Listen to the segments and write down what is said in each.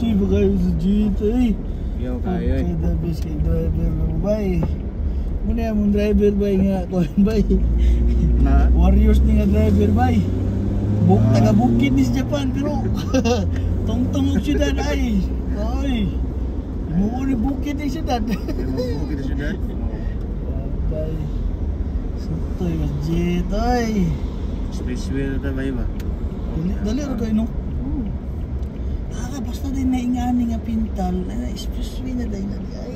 Ito ba kayo sa dito eh? Yo kayo eh. Sa dabis kay driver ng bay. Muna yung driver bay nga. Kuhan bay. Na? Warriors ni nga driver bay. Taga-bukid ni sa Japan pero tong-tong og syudad ay. Ay. Muuli bukid ni syudad. Bukid ni syudad. Bay. Sutoy masjid ay. Expressway na ba ba? Dali ra kayo no. Basta din na ingani nga pintal, na expressway na dahil na ay.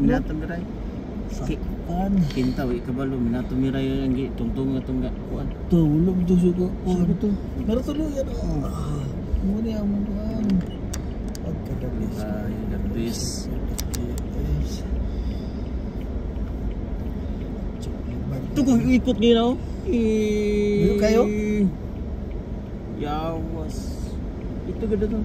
Minato miray. Sakpan. Kintaw, ikabalo, minato miray ang tungtong nga tungga. Kuan. Ito, ulog ito suko. Kuan ito. Meron tuloy yan. Muna ang mutuan. Pagkagabis. Ay, gabis. Ito kung ikot ginaw. Meron kayo? Yawas. Ito ganda to.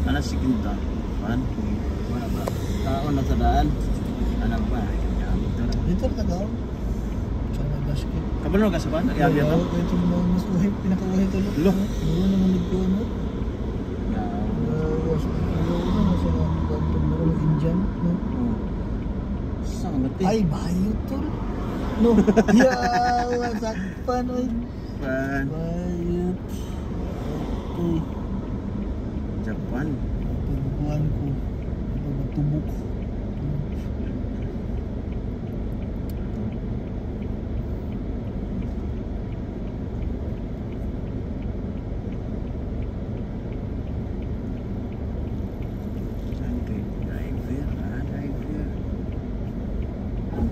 Ano si Kinta? Ano? Wala ba? Tao na sa daan. Ano ba? Dito na daw. Sa basket. Kabalo ka sa ba? Nagyabya to? Ito mo mas uhay. Pinakawahay ito. Lo? Meron naman nagkuhan mo. Ay, bayo tol. No. Ya, sakpan oy. Pan. Bayot. Okay. Japan. Pagbukuhan ko. Pagtubok.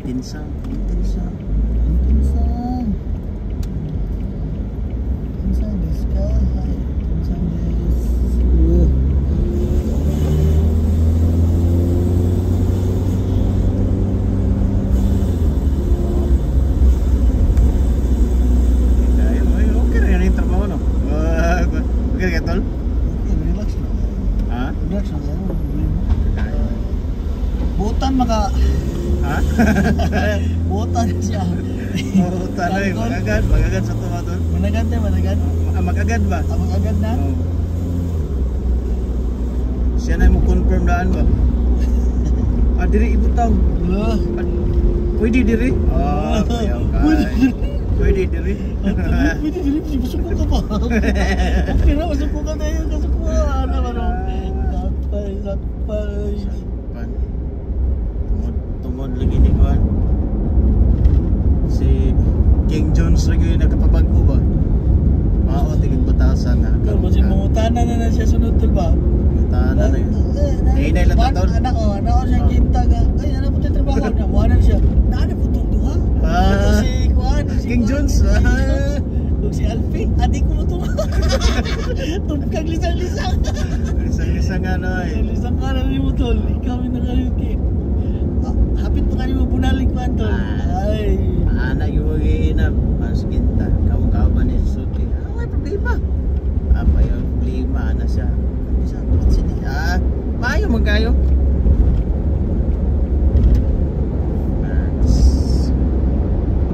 Tinsang. Tinsang desu ka? Hai. Tinsang desu. Okay na yan yung trabaho, no? Okay ka, tol? Relax na. Ha? Relax na. Butan maka... Ha? Butan siya. Butan na yung magagad sa tumatol. Managad na, managad. Magagad ba? Magagad na? Oo. Siya na mo confirm daan ba? Diri ibutaw. Pwede diri? Ayaw ka. Pwede diri? Pwede diri, masuko ka pa. Okay na, masuko ka tayo. Kasukuhan na ba no? Sakpay. Tungod lagi ni Juan. Si King Jones lagi nakapabago ba? Mao tigig batasan na. Pero kasi mangutana na siya sunod tol ba? Mangutana na yun. Hinay lang tatol. Anak ko siya kinta nga. Ay, ano po siya trabaho na? Buwan na siya. Naano po itong duha? Ito si Juan. King Jones. Kung si Alfie, adik ko mo ito. Tumkag lisang-lisang. Lisang-lisang ano eh. Lisang ka na rin mo tol. Ikaw yung nakalilki. Hapit pa kanil mo bunalik ko tol. Ay. Anak yung mag-iinap. Mas kinta. Kamu-kamu ba ni Suti? May problema. Apa yung problema? Ano siya? Isa, bakit sini? Maayo magkayo.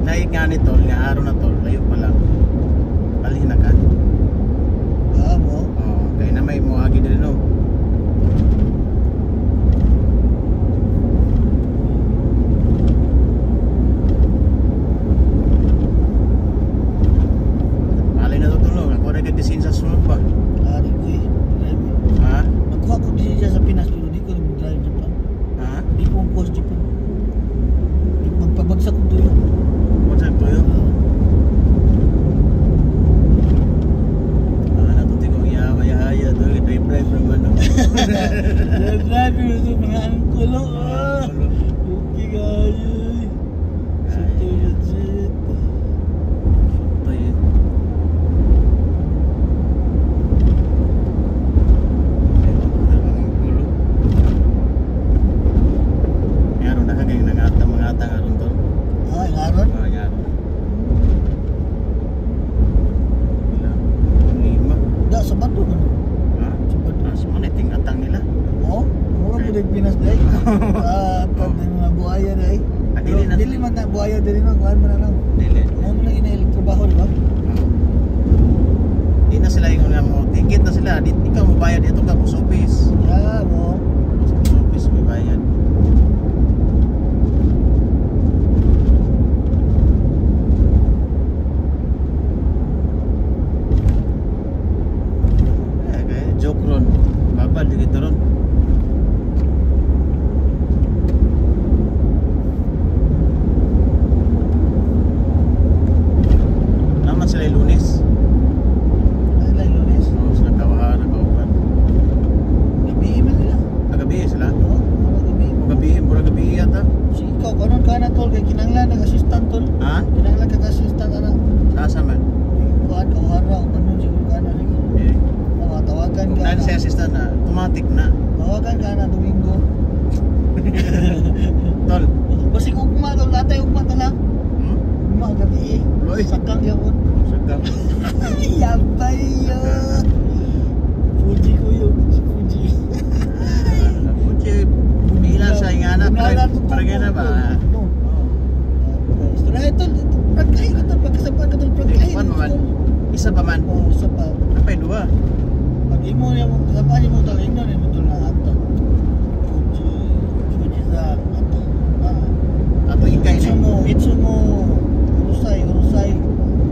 Naik nga ni tol, nga araw na tol, layo pa lang. Balihin na ka. Mo? Oo, kaya na may muagi din no. Malay na tutulong, ako nag-design sa sunod pa. Di ko eh. Ha? Nagkuha ko din siya sa Pinas pero di ko rin mag-drive Japan. Ha? Di ko ang course Japan. Magpabagsak ko doon. What's up to you? Natuti ko iya-haya to, drive naman no. Drive mo sa mga angkulo. Okay guys. Super legit. Meron na kagay nangatang aron to. Ay, ngaron? Lima. Da, sa bato ka no? Ha? Sa bato. Sa mga tingatang nila. Oo? Mura po din Pinas day. At ang mga buhaya day. Ay, Pero dili na. dili man na buhayo dili no, kuan man na. Dili. Mo man lang ina trabaho, di ba? Di na sila yung mo. Ticket na sila. Ikaw mo bayad dito ka post office. Ya mo. Post office mo bayad. Kaya joke ron. Babal di kita ron. Naman sila yung Lunes. Ay lang Lunes. Oo, sila kawahan na kauban. Gabi man nila. Gabi sila. Oh, gabi. Gabi yata. Si ikaw kanon ka na tol kay kinahanglan ng assistant tol. Ha? Kinahanglan ka assistant ana. Sasa man. Kuan ka hara o kanon siguro ka na siguro. Eh. Tawagan ka Nan na. si assistant na, automatic na. Tawagan ka na Domingo. Tol. Basi ugma tol, latay ugma tala. Hmm? Ugma gabi. Loy. Sakang yapon. Sagam. Yabay yun. Fuji ko yun. Si Fuji. Kunci bilang sa ingana pergi na ba? Istorya ito. Pagkain ko ito. Pagkasapan ko ito. Pagkain Pan man. Isa pa man. Oo, isa pa. Apa yung dua? Pag imo niya mo, kapanin mo talaga ino niya mo ito na ato. Fuji sa ato. Atau ikay na. Itsu mo. Urusay.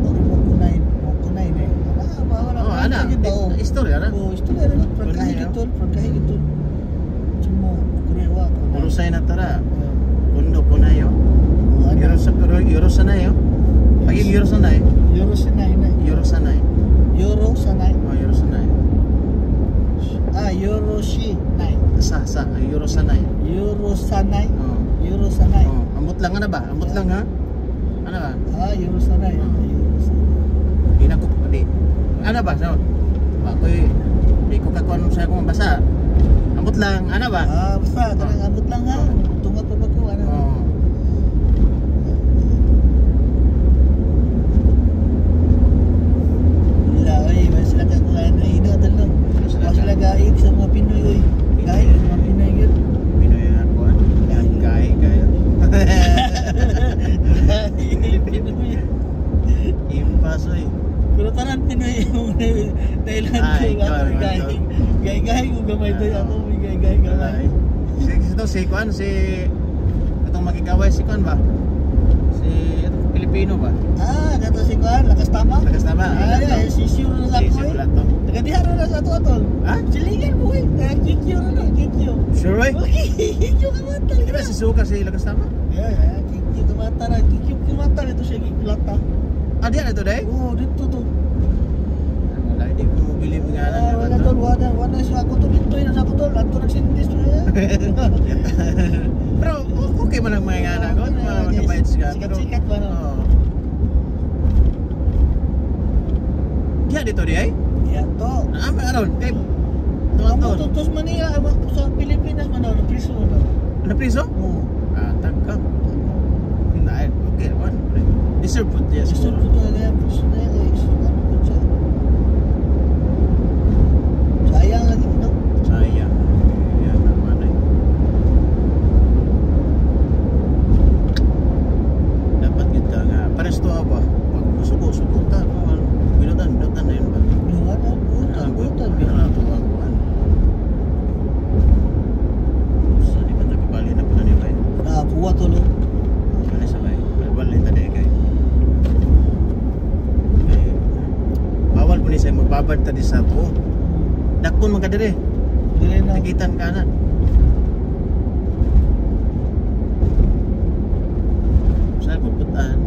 Pag mo kunay na. Oh, ana. Istorya na. Oh, istorya na. Pagkain ito. Cuma kurewa. Urusay na tara. Kundo po na yun. Euro sanay yun. Paging Euro sanay. Euro sanay. Euro sanay. Euro sanay. Oh, Euro sanay. Euro sanay. Euro sanay. Euro sanay. Oh. Euro sanay. Oh, ambot lang ano ba? Ambot lang ha? Ano ba? Euro sanay. Di na ko di. Ano ba? So, ako'y di ko kakuan sa akong basa. Ambot lang, ano ba? Basta, kanang ambot lang ha. Tunga pa ba ko? Ano? Oh. Wala, oy. Sila kakuhaan na ino. Sila gaig sa mga Pinoy, oy. Gaig sa mga Pinoy yun. Pinoy na kuan. Gay kayo. Pinoy. Impasoy. Pero tanan Pinoy yung Thailand ko. Gay-gay ko gamay doon ako. Gay-gay gamay. Si kuan si itong magkikaway si kuan ba? Si itong Pilipino ba? Kata si Kuan, lakas tama. Lakas tama. Si Siu na sa Si ako eh. Sulato. Taga-diharo na sa ato atol. Ha? Silingan mo eh. Kikyo na. Sure right? Okay, kikyo kamata. Di ba si Suka si lakas tama? Kikyo kamata na. Kikyo kamata ito siya kikulata. Diyan ito day? Oo, dito to. Wala, hindi ko mo bilib nga lang. Wala tol, wala siya ako to. Dito yun sa ako tol. Ato nagsintis mo yan. Pero okay man ang mga ingana ko. Mga magkabayad siya. Sikat-sikat ba no? Diyan dito di ay? Yan to. Aron, kay Amo tutos Manila, sa Pilipinas man daw, na priso daw. Ano priso? Oo. Tagka. Hindi, okay naman. Deserve po diya Gusto siguro. ko talaga yan, priso na yan guys. Ano ko siya? Sayang lagi no? Sayang. Yan naman ay. Dapat kita nga. Pares to ba? Pag suko-suko ta. Binutan na yun ba? Butan. Binutan to ang kuhan. So, di ba nagkabali na po na niya ba yun? Buwa to no? Ano sa kay? Balik tadi kay. Bawal po ni saya magbabad tadi sa to. Dakpon man ka dire. Dire na. Nakitan ka na. Saan mo putan?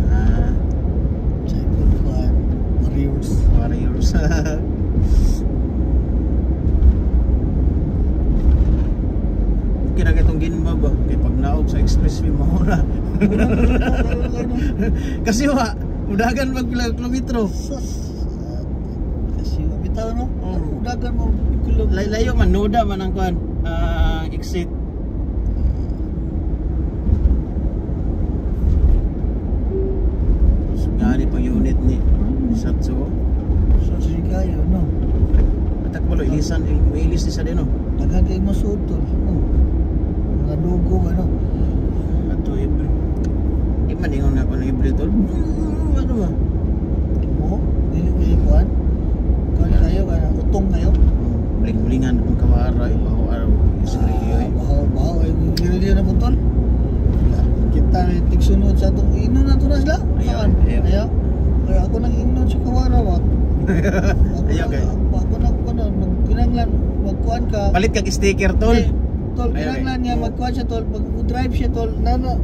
Sa Buwan. Warriors. Warriors. Kira itong ginba ba? Kaya pag naog sa expressway mahura. Kasi wa, udagan mag kilometro. Kasi bitaw no? Oo. Dagan mo kulog. Layo man, noda man ang kuhan. Exit. Nga ni pang unit ni Satso. So sigayo no? Atak mo lo, ilisan, may ilis ni sa din no? Nagagay mo sutol no? Mga dugo ano? Ato, sa itong inon na ito na sila. Ayaw, Saan? ayaw. Ayaw. Kaya ako nang inon sa Kawarawak. Ayaw kayo. Ako na, kinanglan, magkuhan ka. Palit kag sticker tol. Eh, tol, Ayaw, kinanglan eh. niya, magkuhan siya tol. Mag-drive siya tol.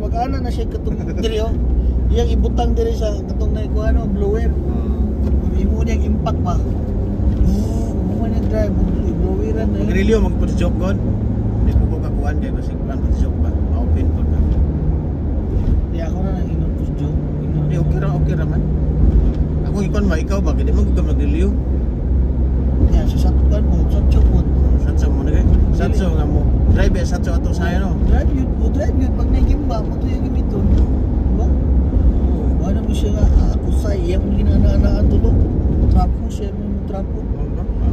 Mag-ana na siya katong diri oh. Iyang ibutang diri sa katong naikuhan oh, blower. Imo niyang impact ba? Oh, mo niyang drive, bloweran na yun. Magrilyo magpud-joke kon. Di ko kakuan kay basig kan pud-joke ba. Open ko na. Di ako na nang inon ko joke. Di okay ra man. Ako ikon ba ikaw ba di mo ka magrilyo. Yan, sasatukan mo, satsukot. Satso mo na kay. Satso nga mo. Drive ya satso ato sayo no. Drive yun. Pag naigimba, mo ito yung gamiton. Diba? Wala mo siya nga, ako sa iya mo ginanaan tulog. Trapo siya mo trapo.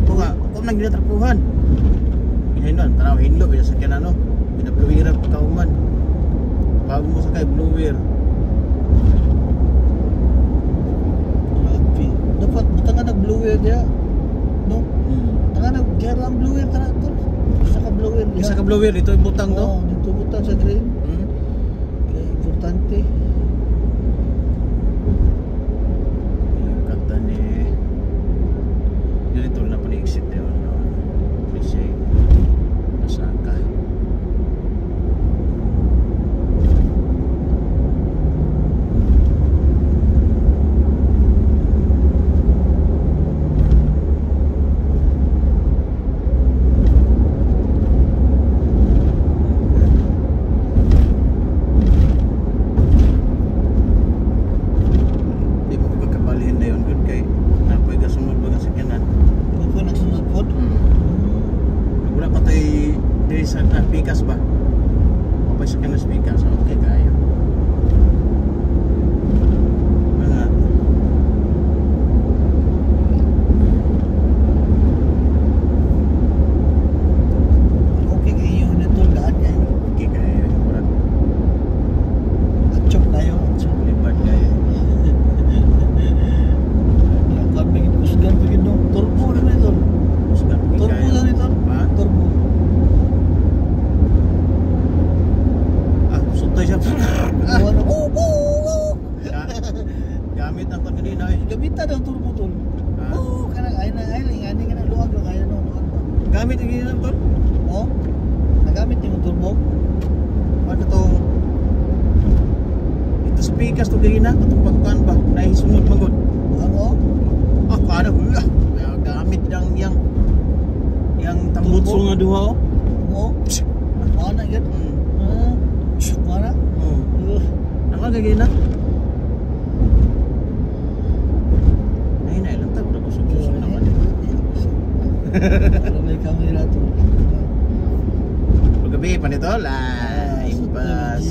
Ako nang ginatrapuhan. Hinaynon, tanaw hinlo biya sa kanano. Binabluwira pa kauman. Bago mo sa kay blower. Grabe. Dapat, buta nga nag-blower diya. No? Tanga nag-gear lang blower, tanga to. Isa ka blower diya. Isa ka blower dito yung butang no. Oo, dito butang sa drain. Kaya importante. Kata ni dito na pa ni exit yun. Kasi nasaka. Di mo pagkabalihin na yun good kay napoy ka sunod ba sa kanan. Ano po nagsunod po? Wala pa tayo diri sa pikas ba? Mapay sa kanan sa pikas. Okay kayo. Mga Okay kayo na to, lahat kayo. okay kayo. Murag Atchok tayo. lipat kayo. Yung kapigit kusgan, pigit no. Turbo na ito. Sudah pergi Turbo kayo. lang ito. Ha? Turbo. Ah, sutoy siya. Ano? Ga- Gamit ang kanina eh. Gamita daw turbo tol. Ah. Oo, kanang ay na ingani ka na luwag lang kaya no. Luwag ba? Gamit ang kanina tol. Oh? Nagamit yung turbo? Ano tong ito sa pikas to kanina katong pagkuan ba? Nahisunod magod. Ano? Ah, kada hula. Gamit yang tambutso Turbo? nga duha oh. Oo? Mana yan? Ah, mana? Oh. Naman kagina. Ay na ilang tag ko suso naman. Ano may camera to? Paggabi pa nito, live bus.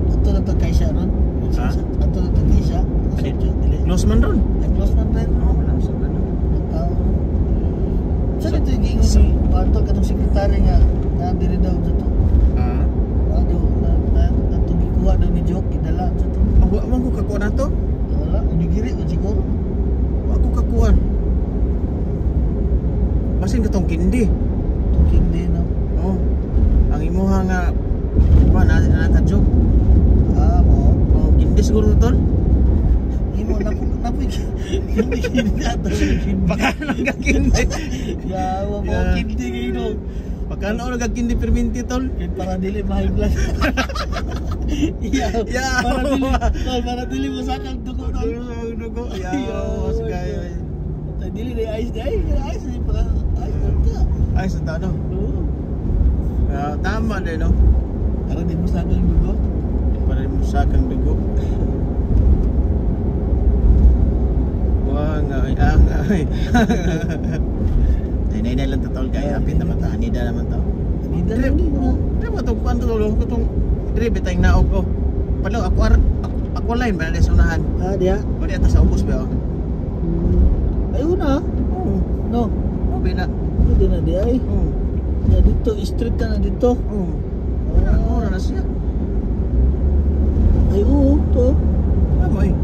Ato na to kay siya ron? Ha? Ato na to kay siya? Close man ron. Nag-close man rin? Oh, wala sa ganun. Saan ito yung giingon si Pato katong sekretary nga na diri daw sa to? Ah, Ano, na itong gikuha daw ni Joke, idala sa to? ako ko kakuha na to. Wala, unigiri man siguro. Ako kakuan. Basin katong kindi. Tuking din no? Oh. Ang imuha nga ba na ka-joke. Ah, mo. Oh, kindi siguro to tol. Imo, napig. Hindi ato yung Baka lang ka kindi. Yawa mo, Yeah. kindi kayo no. Baka na ka kindi perminti tol. Kaya para dili ma-high blood. Yeah, Yeah. para dili mo sakang dugo tol. Dugo. Yeah, Yawas kayo. Tay dili ni ice day, ice ni para ice ta. Ay, sa tano. Oo. Tama din no. Para di mo sakang dugo. Para mo sakang dugo. Wah, ay. Nay lang totoo kaya apit naman ta. Nida naman to. Hindi lang din mo. Di ba itong kwanto tulo? Itong dribe tayong naog ko. Palo, ako line ba na sa unahan? Ah, dia. O di ata sa ubos ba? Ayun na. Oo. No. Oo, bina. Hindi na di ay. Oo. Na dito, street ka na dito. Oo. Ah. Oo, na siya. Ay, oo, to. Tama eh.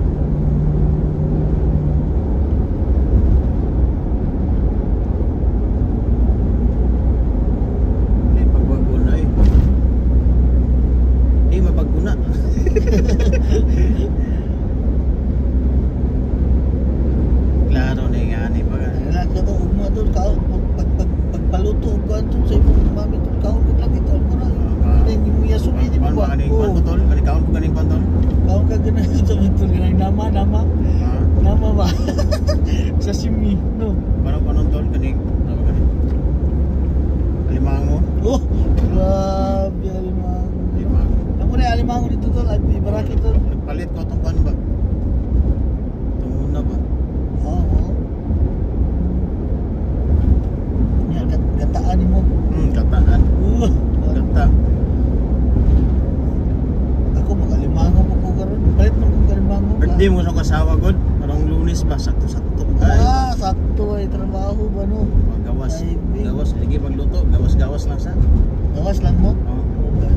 Hindi, pagbago na eh. tol sa imong mami tol kaon kag lagi tol para hindi mo yasubi di mo ba. Kaning kwan tol, kaning kaon ko kaning kwan tol. Kaon kag ganun sa tol ganang nama Ha? nama ba. Sa simi no. Paano tol kaning ano kaning? Alimango. Oh, grabe alimang. Alimango. Namo na alimang dito tol ay ibaraki tol. Nagpalit ko tong kwan ba? Tunguna ba? Oo. Ya kataan mo. Kataan. Kata. Ako mag-alimango po ko karon. Balik man kong alimango. Birthday mo sa kasawa god. Parang Lunes ba sakto-sakto. Sakto ay trabaho ba no? Gawas. Timing. Gawas lagi magluto. Gawas lang sa. Gawas lang mo? Oo.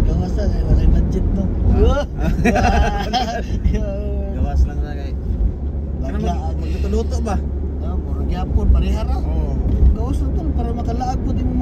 Gawas na kay wala budget no. Gawas lang sa kay. Lagla Magluto ba? puro gyapon parehara.